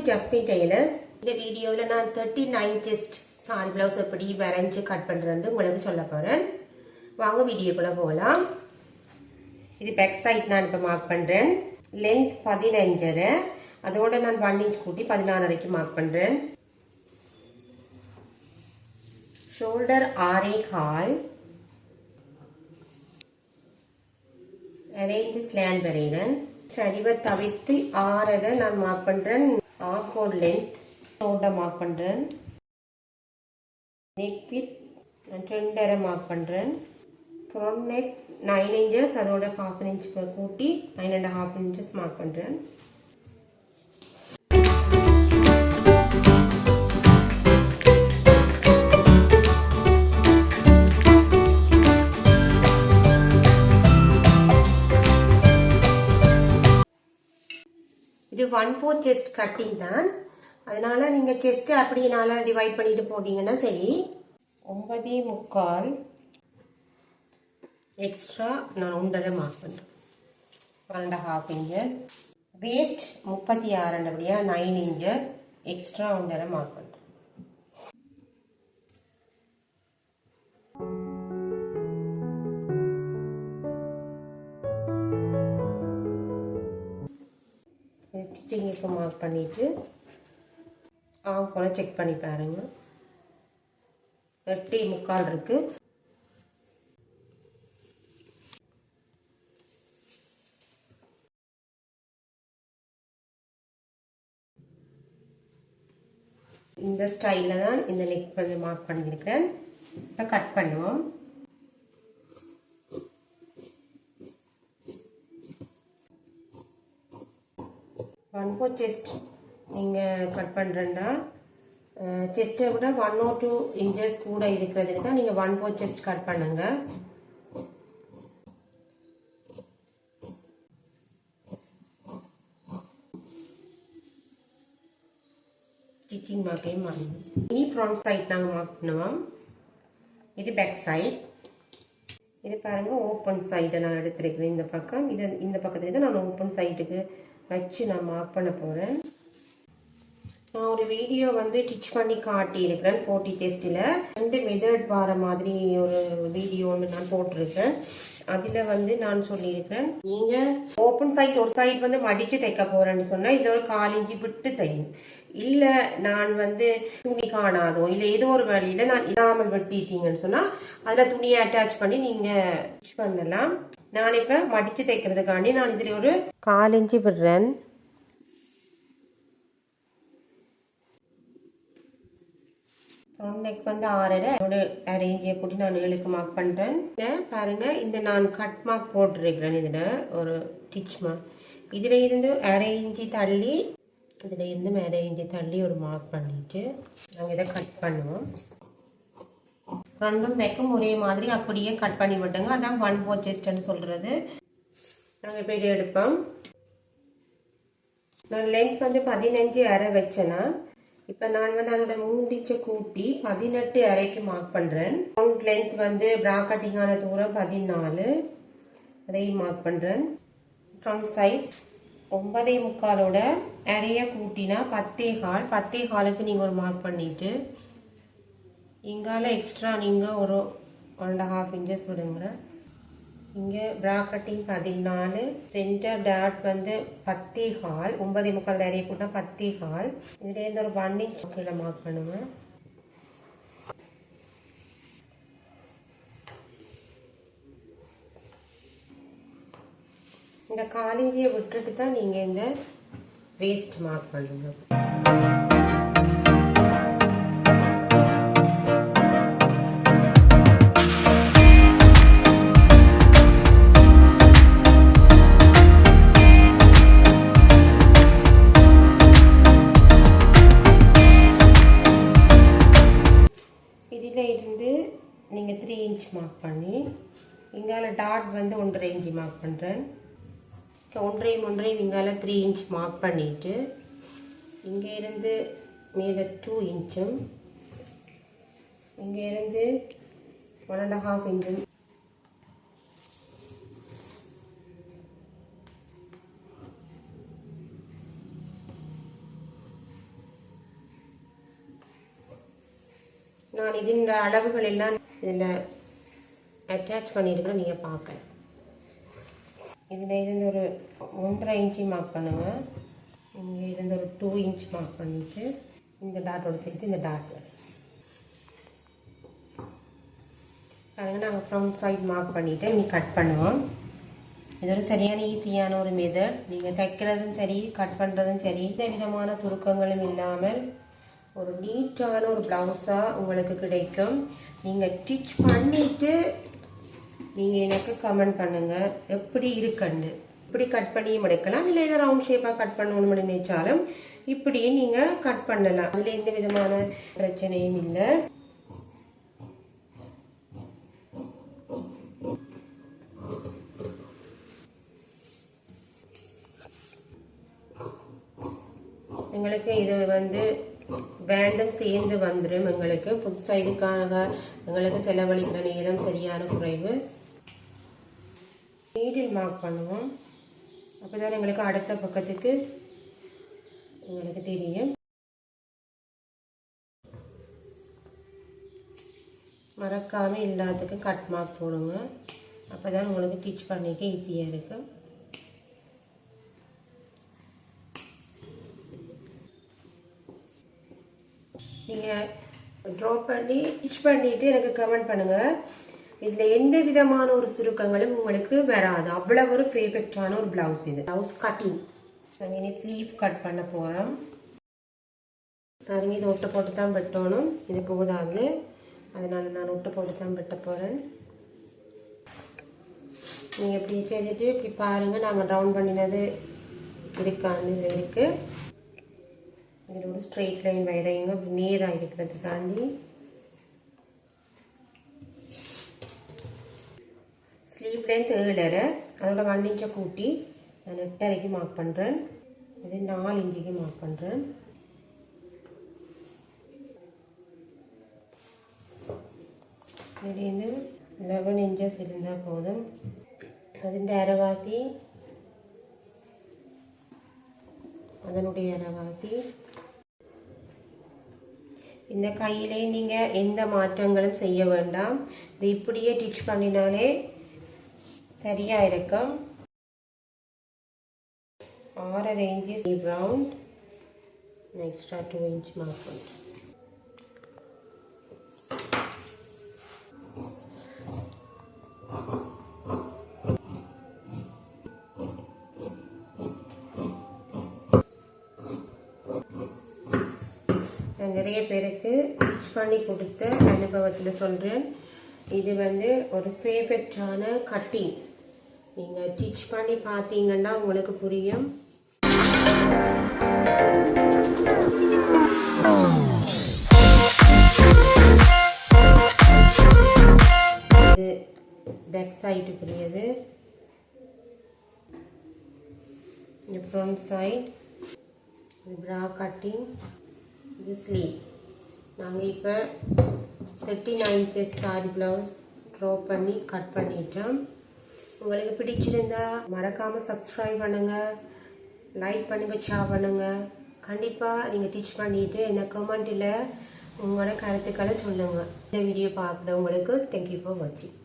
Jasmine Tailors. இந்த வீடியோவில் நான் 39 செஸ்ட் சாரி பிளவுஸ் எப்படி வரைஞ்சு கட் பண்ணுறேன்னு உங்களுக்கு சொல்ல போகிறேன். வாங்க வீடியோக்குள்ளே போகலாம். இது பேக் சைட் நான் இப்போ மார்க் பண்ணுறேன். லென்த் 15, அதோட நான் 1 இன்ச் கூட்டி 16 வரைக்கும் மார்க் பண்ணுறேன். ஷோல்டர் 6.25, அரேஞ்ச் ஸ்லாண்ட் வரைகிறேன். சரிவை தவிர்த்து 6 நான் மார்க் பண்ணுறேன். ஆர்கோட் லென்த் ஷோல்டர் மார்க் பண்ணுறேன். நெக் வித் 2.5 மார்க் பண்ணுறேன். ஃப்ரண்ட் நெக் 9 inches, அதோட 1/2 inch கூட்டி 9.5 inches மார்க் பண்ணுறேன். இது 1/4 செஸ்ட் கட்டிங் தான். அதனால நீங்கள் செஸ்ட்டு அப்படினால டிவைட் பண்ணிட்டு போட்டீங்கன்னா சரி. 9.25 எக்ஸ்ட்ரா நான் 1.5 மார்க் பண்ணுறேன். 1.5 inches. வேஸ்ட் 36 அப்படியா 9 inches எக்ஸ்ட்ரா 1.5 மார்க் பண்ணுறேன். ஸ்டிச்சிங்க்கு மார்க் பண்ணிட்டு போல செக் பண்ணி பாருங்க. 8.25 இருக்கு. இந்த ஸ்டைலில் தான் இந்த நெக் வந்து மார்க் பண்ணியிருக்கிறேன். இப்போ கட் பண்ணுவோம். ஒன் செஸ்ட் நீங்கள் கட் பண்ணுறேன்னா செஸ்ட்டை விட 1 or 2 inches கூட இருக்கிறதுக்கு தான் நீங்கள் 1/4 செஸ்ட் கட் பண்ணுங்க. ஸ்டிச்சிங் மார்க்கையும் வாங்க. இனி ஃப்ரண்ட் சைட் நாங்கள் மார்க் பண்ணுவோம். இது பேக் சைட். இது பாருங்கள் ஓப்பன் சைடை நான் எடுத்துருக்கிறேன். இந்த பக்கம் இந்த பக்கத்துக்கு நான் ஓப்பன் சைட்டுக்கு வச்சு நான் மார்க் பண்ண போகிறேன். நான் ஒரு வீடியோ வந்து ஸ்டிச் பண்ணி காட்டியிருக்கிறேன் 40 செஸ்ட்டில். 2 மெத்தட் வர மாதிரி ஒரு வீடியோ ஒன்று நான் போட்டிருக்கேன். அதில் வந்து நான் சொல்லியிருக்கேன், நீங்கள் ஓப்பன் சைட் ஒரு சைட் வந்து மடித்து தைக்க போகிறேன்னு சொன்னால் இதில் ஒரு 1/4 inch விட்டு தையும். இல்லை நான் வந்து துணி காணாதோ இல்லை ஏதோ ஒரு வழியில் நான் இல்லாமல் வெட்டிட்டீங்கன்னு சொன்னால் அதில் துணியை அட்டாச் பண்ணி நீங்கள் ஸ்டிச் பண்ணலாம். நான் இப்போ மடித்து தைக்கிறதுக்காண்டி நான் இதில் ஒரு 1/4 inch விடுறேன். நெக் வந்து 6.5, அதோட அரேஞ்சியை கூட்டி நான் 7க்கு மார்க் பண்ணுறேன். பாருங்க, இந்த நான் கட் மார்க் போட்டிருக்கிறேன். இதில் ஒரு ஸ்டிச் மார்க், இதில் இருந்து அரேஞ்சி தள்ளி ஒரு மார்க் பண்ணிட்டு நாங்கள் இதை கட் பண்ணுவோம். 2 பேக்கும் ஒரே மாதிரி அப்படியே கட் பண்ணி விட்டுங்க. அதான் 1/4 செஸ்ட்னு சொல்கிறது. நாங்கள் இப்போ இதை எடுப்போம். நான் லென்த் வந்து 15.5 வச்சேன்னா இப்போ நான் வந்து அதோட 3 inch கூட்டி 18.5க்கு மார்க் பண்ணுறேன். ஃப்ரண்ட் லென்த் வந்து ப்ரா கட்டிங்கான தூரம் 14, அதையும் மார்க் பண்ணுறேன். ஃப்ரண்ட் சைட் 9.25ஓட அரைய கூட்டினா 10.15க்கு நீங்கள் ஒரு மார்க் பண்ணிவிட்டு இங்கால எக்ஸ்ட்ரா நீங்கள் ஒரு 1.5 inches விடுங்க. இங்கே ப்ரா கட்டிங் 14, சென்டர் டாட் வந்து 10.15, 9.25 நிறைய கூட்டா 10.15. இதுலேருந்து ஒரு 1 inch கீழே மார்க் பண்ணுவேன். இந்த 1/4 inch விட்டுட்டு தான் நீங்கள் இந்த வேஸ்ட் மார்க் பண்ணுங்க. நீங்கள் 3 inch மார்க் பண்ணி இங்கால டாட் வந்து 1.5 inch மார்க் பண்ணுறேன். 1.5 இங்கால 3 inch மார்க் பண்ணிவிட்டு இங்கே இருந்து மேலே 2 inch, இங்கே இருந்து 1.5 inch நான் இதன் அளவுகள் எல்லாம் இதில் அட்டாச் பண்ணியிருக்கிறேன், நீங்கள் பார்க்கலாம். இதில் இருந்து ஒரு 1.5 இன்ச்சு மார்க் பண்ணுங்கள். இங்கே இருந்து ஒரு 2 இன்ச் மார்க் பண்ணிவிட்டு இந்த டாட்டோடு சேர்த்து இந்த டாட் பாருங்க. நாங்கள் ஃப்ரண்ட் சைட் மார்க் பண்ணிவிட்டு இனி கட் பண்ணுவோம். இது ஒரு சரியான ஈஸியான ஒரு மெத்தட். நீங்கள் தைக்கிறதும் சரி, கட் பண்ணுறதும் சரி, எந்த விதமான சுருக்கங்களும் இல்லாமல் ஒரு நீட்டான ஒரு ப்ளவுஸாக உங்களுக்கு கிடைக்கும். நீங்கள் ஸ்டிச் பண்ணிவிட்டு நீங்கள் எனக்கு கமெண்ட் பண்ணுங்கள் எப்படி இருக்குன்னு. இப்படி கட் பண்ணியும் எடுக்கலாம், இல்லை ஏதோ ரவுண்ட் ஷேப்பாக கட் பண்ணணும்னு நினைச்சாலும் இப்படியே நீங்கள் கட் பண்ணலாம். அதில் எந்த விதமான பிரச்சனையும் இல்லை. எங்களுக்கு இது வந்து பேண்டும் சேர்ந்து வந்துடும். எங்களுக்கு புதுசாக இதுக்காக எங்களுக்கு செலவழிக்கிற நேரம் சரியான குறைவு. நீடில் மார்க் பண்ணுவோம், அப்போ தான் எங்களுக்கு அடுத்த பக்கத்துக்கு எங்களுக்கு தெரியும். மறக்காமல் எல்லாத்துக்கும் கட் மார்க் போடுங்க, அப்போ தான் உங்களுக்கு ஸ்டிச் பண்ணிக்க ஈஸியாக இருக்கும். நீங்கள் ட்ரா பண்ணி ஸ்டிச் பண்ணிவிட்டு எனக்கு கமெண்ட் பண்ணுங்கள். இதில் எந்த விதமான ஒரு சுருக்கங்களும் உங்களுக்கு வராது. அவ்வளோ ஒரு பெர்ஃபெக்டான ஒரு ப்ளவுஸ். இது ப்ளவுஸ் கட்டிங். நாங்கள் இனி ஸ்லீவ் கட் பண்ண போகிறோம். பாருங்க, இது ஒட்டு போட்டு தான் வெட்டணும். இது போதாது, அதனால் நான் ஒட்டு போட்டு தான் வெட்ட போகிறேன். நீங்கள் இப்படி செய்துட்டு இப்படி பாருங்கள், நாங்கள் ரவுண்ட் பண்ணினது இருக்கான்னு இருக்குது. இதில் ஒரு ஸ்ட்ரெயிட் லைன் வரையுங்க, நேராக இருக்கிறதுக்காண்டி. ஸ்லீவ் லென்த் 7.5, அதோட 1 இன்ச்சை கூட்டி நான் 8.5க்கு மார்க் பண்ணுறேன். இது 4 இன்ச்சுக்கு மார்க் பண்ணுறேன். இதுலேருந்து 11 இன்ச்சஸ் இருந்தால் போதும். അതിൻ്റെ അരവാസി, அதனுடைய அரைவாசி. இந்த கையிலே நீங்கள் எந்த மாற்றங்களும் செய்ய வேண்டாம். இது இப்படியே ஸ்டிச் பண்ணினாலே சரியாக இருக்கும். 6.5 inch sleeve round, extra 2 inch mark பண்ணுறேன். நிறைய பேருக்கு ஸ்டிச் பண்ணி கொடுத்த அனுபவத்தில் சொல்கிறேன், இது வந்து ஒரு பெர்ஃபெக்டான கட்டிங். நீங்கள் ஸ்டிச் பண்ணி பார்த்தீங்கன்னா உங்களுக்கு புரியும். இது பேக் சைடுக்குரியது, இது ஃப்ரண்ட் சைடு, இது ப்ரா கட்டிங், இது ஸ்லீவ். நாங்கள் இப்போ 39 இன்ச்சஸ் சாரி ப்ளவுஸ் ட்ரா பண்ணி கட் பண்ணிட்டோம். உங்களுக்கு பிடிச்சிருந்தா மறக்காமல் சப்ஸ்கிரைப் பண்ணுங்கள், லைக் பண்ணுங்கள், ஷேர் பண்ணுங்கள். கண்டிப்பாக நீங்கள் ஸ்டிச் பண்ணிவிட்டு என்ன கமெண்ட்டில் உங்களோட கருத்துக்களை சொல்லுங்கள். இந்த வீடியோ பார்க்குறவங்களுக்கு தேங்க்யூ ஃபார் வாட்சிங்.